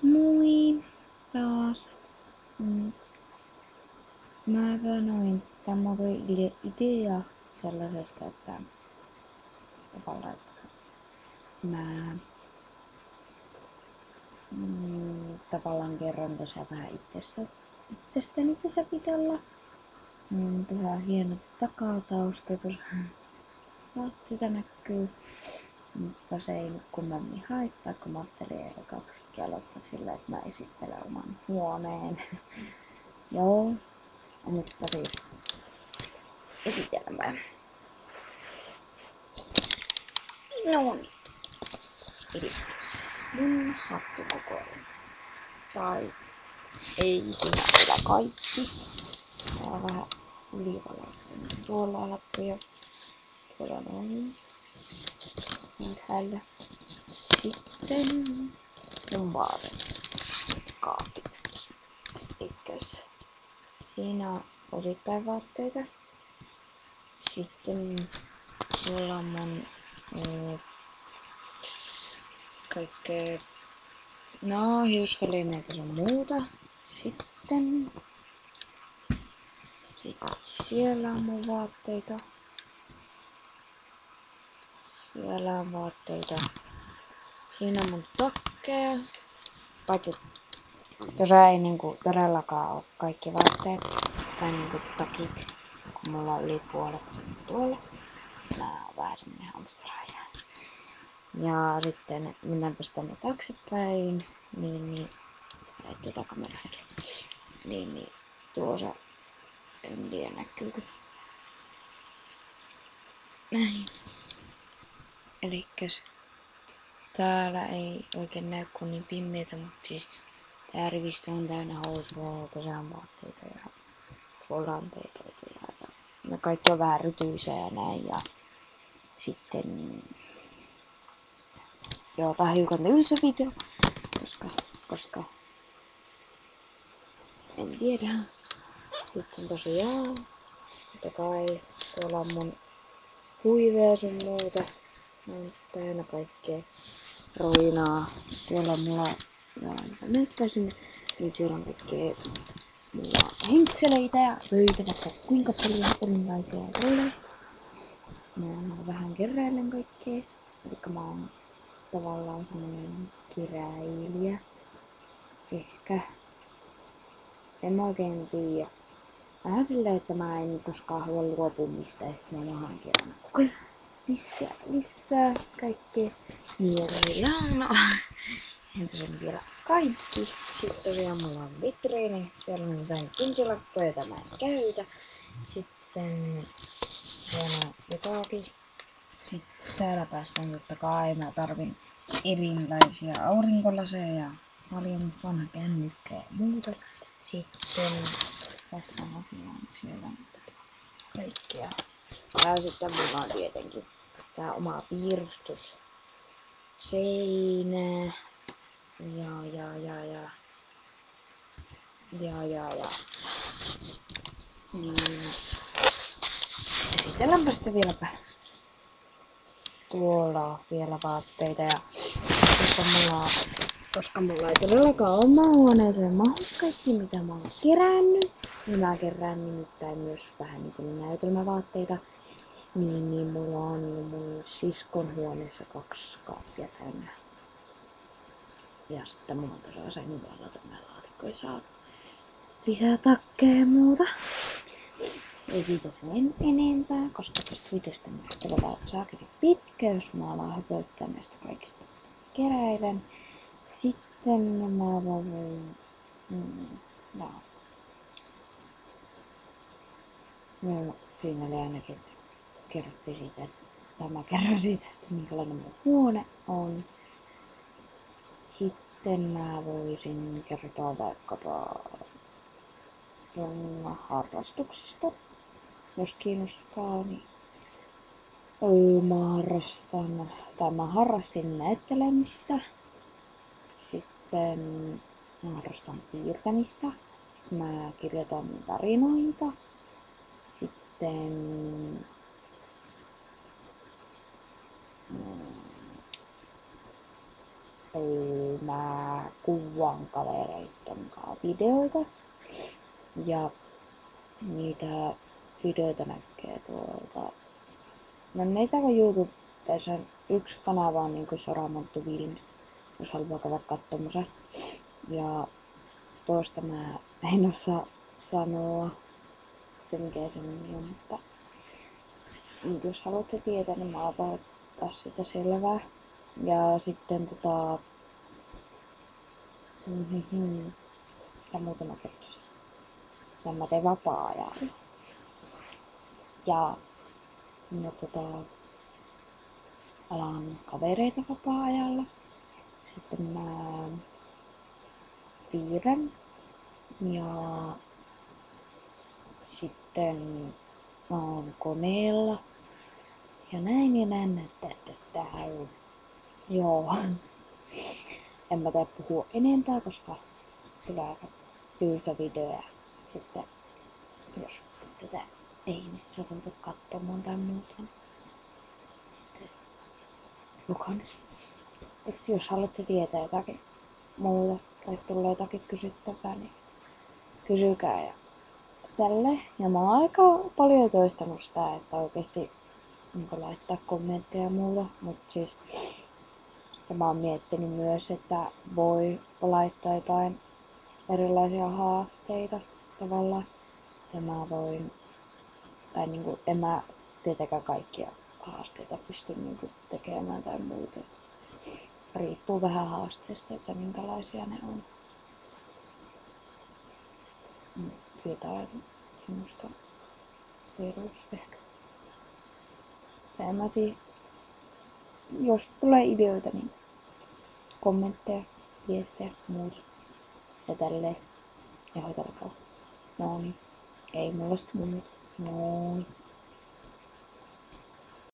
Moi taas. Mä sanoin, että mulla tuli idea sellaisesta, että tavallaan että mä tavallaan kerron tässä vähän itsestäni tässä videolla. Tuossa on hieno takatausta, tuossa vaatteita näkyy. Mutta se ei nyt kummemmin haittaa, kun mä ajattelin ekaksi aloittaa sillä, että mä esittelen oman huoneen. Joo, mutta siis esitelmään. No niin. Eli mun hattukokoelma. Tai ei siinä vielä kaikki. Tää on vähän ylivalauttanut. Tuolla on hattuja. Tuolla noin. Ylhäällä. Sitten mun vaatekaapit. Elikkäs siinä on osittain vaatteita. Sitten tuolla on mun kaikkea hiusvälineitä sun muuta. Sitten siellä on mun vaatteita. Siellä on vaatteita. Siinä on mun takkeja. Paitsi tuossa ei niinku todellakaan oo kaikki vaatteet tai niinku takit, kun mulla on yli puolet tuolla. Nää on vähän semmonen hamsteraaja. Ja sitten mennäänpäs tänne taaksepäin. Niin laittaa kamera heille. Niin tuossa en tiedä näkyykö. Näin. Elikkäs täällä ei oikein näy kun niin pimmeitä, mutta siis tää rivistö on täynnä housuja ja tässä on vaatteita ja tuolla on teepeitä ja ne kaikki on vähän rytyisiä ja näin ja sitten joo, tää on hiukan tylsä video, koska en tiedä. Sitten tosiaan, totta kai tuolla on mun huiveja sun muuta. On täynnä kaikkea roinaa. Tuolla on mulla näyttää sinne. Nyt siellä on kaikkea mulla on henkseleitä ja pöitä, vaikka kuinka paljon erilaisia roileja. Mä vähän keräilen kaikkea. Elikkä mä oon tavallaan semmonen keräilijä. Ehkä. En mä oikein tiedä. Vähän silleen, että mä en koskaan halua luopua mistään, ja sit mä vaan kerran koko ajan lisää kaikkea. Niin no, entä sen vielä kaikki. Sitten tosiaan mulla on vitriini, siellä on jotain kynsilappuja, joita mä en käytä. Sitten siellä on jotakin. Sitten täällä päästään totta kai, mä tarvin erilaisia aurinkolaseja ja paljon vanha kännykkä ja muuta. Sitten tässä on siellä kaikkea. Ja sitten mulla on tietenkin tää oma piirustus seinä. Ja. Niin. Esitelläänpä sitten vieläpä. Tuolla on vielä vaatteita ja koska mulla ei todellakaan oma huoneeseen mahu kaikki mitä mä oon kerännyt. Niin mä kerään nimittäin myös vähän niinku näytelmävaatteita. Niin mulla on mun siskon huoneessa 2 kaappia täynnä. Ja sitten mulla on tosiaan sen alla tämmönen laatikko ja saa lisää takkeja ja muuta. Ei siitä sen enempää, koska tästä videosta näyttävä saakeli pitkä, jos mä alan höpöttää näistä kaikista keräilen. Sitten mä voin no, siinä oli ainakin kerrottiin siitä, että mä kerron siitä, että minkälainen mun huone on. Sitten mä voisin kertoa vaikkapa harrastuksista, jos kiinnostaa, niin mä harrastin näyttelemistä. Sitten mä harrastan piirtämistä. Mä kirjoitan tarinoita. Sitten mä kuvaan kavereitten kanssa videoita. Ja niitä videoita näkee tuolta. No neitä on YouTubessa yksi kanava on niinku Soramonttu Films, jos haluaa käydä katsomassa. Ja tuosta mä en osaa sanoa, että mikä se nimi on, mutta jos haluatte tietää, niin mä voin ottaa sitä selvää. Ja sitten ja muutama kertoisin. Ja mä teen vapaa-ajalla. Ja no alan kavereita vapaa-ajalla. Sitten mä piirrän ja sitten mä oon koneella ja näin ja näin, että täällä. Joo. En mä tää puhua enempää, koska tulee aika tylsä video ja sitten jos tätä ei nyt satuta katsomaan tai muuta. Lukan. Jos haluatte tietää jotakin muuta tai tulee jotakin kysyttävää, niin kysykää ja tälle. Ja mä oon aika paljon toistanut sitä, että oikeesti niin laittaa kommentteja ja muuta. Mut siis ja mä oon miettinyt myös, että voi laittaa jotain erilaisia haasteita tavallaan. Ja mä voin, tai niinku en mä tietenkään kaikkia haasteita pysty niinku tekemään tai muuta. Riippuu vähän haasteista, että minkälaisia ne on. Jotain semmoista perus ehkä. Ja en mä tiedä. Jos tulee ideoita, niin kommentteja, viestejä, muuta. Ja tälleen. Ja hoitelkaa. No niin. Ei mulla sit muuta. Moi.